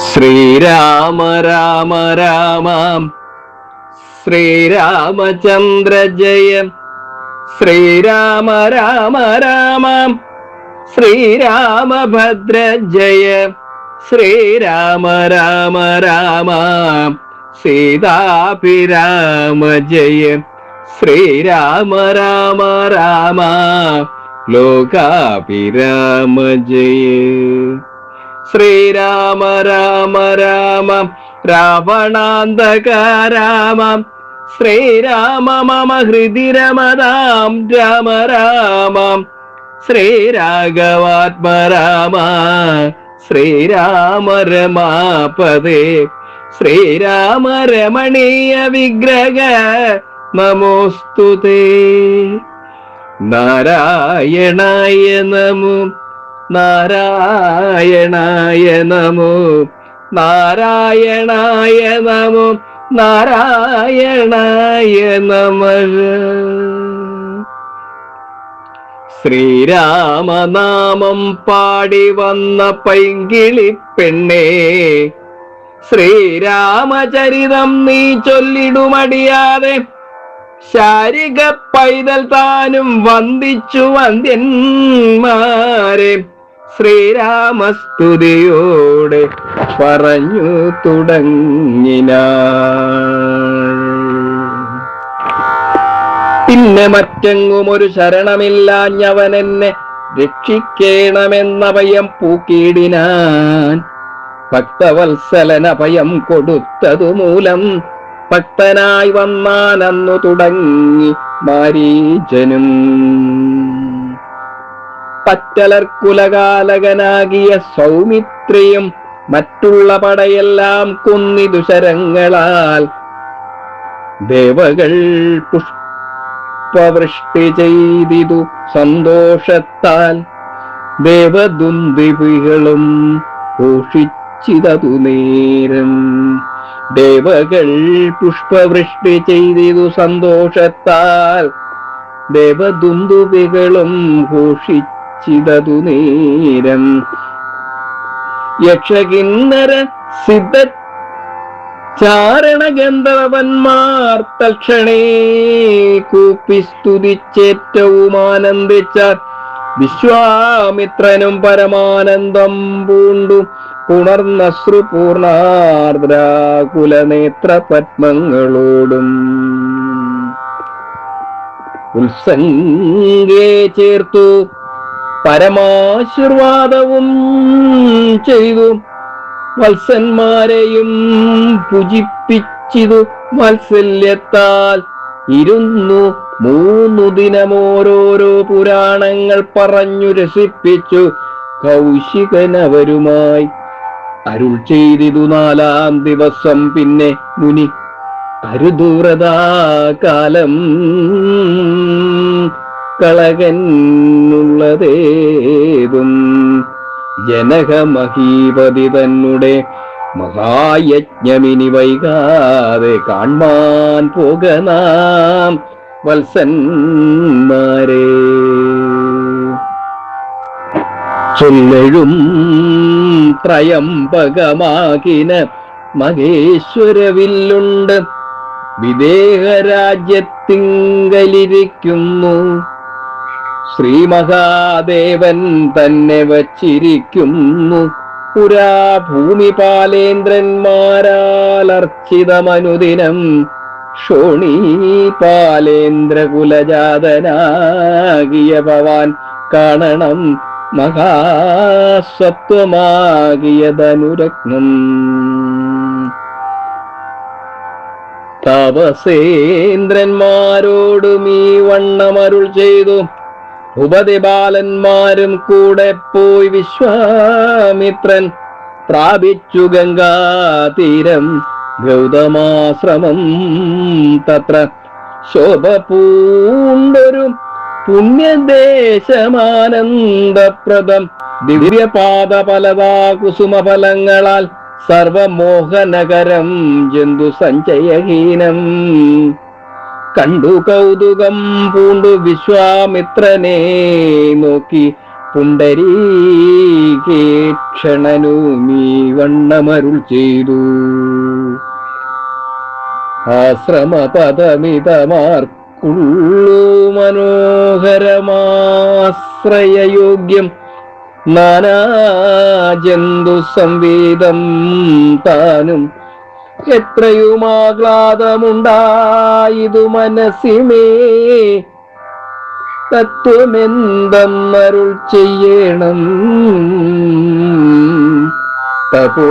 ശ്രീരാമ രാമ രാമ ശ്രീരാമചന്ദ്ര ജയ. ശ്രീരാമ രാമ രാമ ശ്രീരാമഭദ്ര ജയ. ശ്രീരാമ രാമ രാമ സീതാഭിരാമ ജയ. ശ്രീരാമ രാമ രാമ ലോകാഭിരാമ ജയ. ശ്രീരാമ രാമ രാമ രാവണാന്തക രാമ. ശ്രീരാമ മമ ഹൃദി രമതാം രാമ രാമ. ശ്രീരാഘവാത്മ രാമ ശ്രീരാമ രമാപദേ. ശ്രീരാമ രമണീയ വിഗ്രഹ നമോസ്തുതേ. നാരായണായ നമോ നാരായണായ നമോ നാരായണായ നമോ നാരായണായ നമഃ. ശ്രീരാമനാമം പാടി വന്ന പൈങ്കിളി പെണ്ണേ, ശ്രീരാമചരിതം നീ ചൊല്ലിടുമടിയാതെ. ശാരിക പൈതൽ താനും വന്ദിച്ചു വന്ദ്യന്മാരെ. ശ്രീരാമസ്തുതിയോടെ പറഞ്ഞു തുടങ്ങിനാൾ. പിന്നെ മറ്റെങ്ങും ഒരു ശരണമില്ലാഞ്ഞവനെന്നെ രക്ഷിക്കേണമെന്ന ഭയം പൂക്കിയിടിനാൻ. ഭക്തവത്സലന ഭയം കൊടുത്തതു മൂലം ഭക്തനായി വന്നാനന്നു തുടങ്ങി മാരീചനും. പറ്റലർക്കുലകാലകനാകിയ സൗമിത്രിയും മറ്റുള്ള പടയെല്ലാം കൊന്നിതു ശരങ്ങളാൽ. ദേവകൾ പുഷ്പവൃഷ്ടി ചെയ്തിതു സന്തോഷത്താൽ. ദേവദുന്ദിവികളും ഘോഷിച്ചിതതു നേരം. ദേവകൾ പുഷ്പവൃഷ്ടി ചെയ്തിതു സന്തോഷത്താൽ. ദേവദുന്ദുവികളും ഘോഷിച്ചിതതു നേരം. യക്ഷകിന്നര സിദ്ധ ചാരണ ഗന്ധർവന്മാർ തൽക്ഷണേ കൂപ്പി സ്തുതിച്ചേറ്റവും ആനന്ദിച്ചാർ. വിശ്വാമിത്രനും പരമാനന്ദം പൂണ്ടു പുണർന്നശ്രുപൂർണാർദ്രാകുലനേത്ര പത്മങ്ങളോടും ഉത്സംഗേ ചേർത്തു പരമാശീർവാദവും ചെയ്തു. വത്സന്മാരെയും പൂജിപ്പിച്ചിതു വാത്സല്യത്താൽ. ഇരുന്നു 3 ദിനം ഓരോരോ പുരാണങ്ങൾ പറഞ്ഞു രസിപ്പിച്ചു കൗശികനവരുമായി അരുൾ ചെയ്തിതു. 4-ാം ദിവസം പിന്നെ മുനി അരുദൂരതാകാലം കളകനുള്ളതേതും ജനകമഹീപതി തന്നെ മഹായജ്ഞമിനി വൈകാതെ കാൺമാൻ പോകനാം വത്സന്മാരെ. ചൊല്ലഴും ത്രയംബകമാകിന മഹേശ്വരവില്ലുണ്ട് വിദേഹരാജ്യത്തിങ്കലിരിക്കുന്നു. ശ്രീ മഹാദേവൻ തന്നെ വച്ചിരിക്കുന്നു. പുരാ ഭൂമിപാലേന്ദ്രന്മാരാൽ അർച്ചിതമനുദിനം. ക്ഷോണീപാലേന്ദ്രകുലജാതനാകിയ ഭവാൻ കാണണം മഹാസത്വമാകിയ ധനുരത്നം. താപസേന്ദ്രന്മാരോടും ഈ വണ്ണമരുൾ ചെയ്തു. ഉപതിബാലന്മാരും കൂടെ പോയി വിശ്വാമിത്രൻ പ്രാപിച്ചു ഗംഗാതീരം ഗൗതമാശ്രമം. തത്ര ശോഭ പൂണ്ടൊരു പുണ്യദേശമാനന്ദപ്രദം. ദിവ്യപാദഫലതാ കുസുമഫലങ്ങളാൽ സർവമോഹനകരം ജന്തു സഞ്ചയഹീനം. കണ്ടു കൗതുകം പൂണ്ടു വിശ്വാമിത്രനെ നോക്കി പുണ്ടരീകേക്ഷണനു നീ വണ്ണമരുൾ ചെയ്തു. ആശ്രമപദമിതമാർക്കുള്ളു മനോഹരമാശ്രയയോഗ്യം നാനാജന്തു സംവേദം താനും എത്രയുമാഹ്ലാദമുണ്ടായിതു മനസ്സിമേ. തത്വമെന്തന്നരുൾ ചെയ്യണം തപോ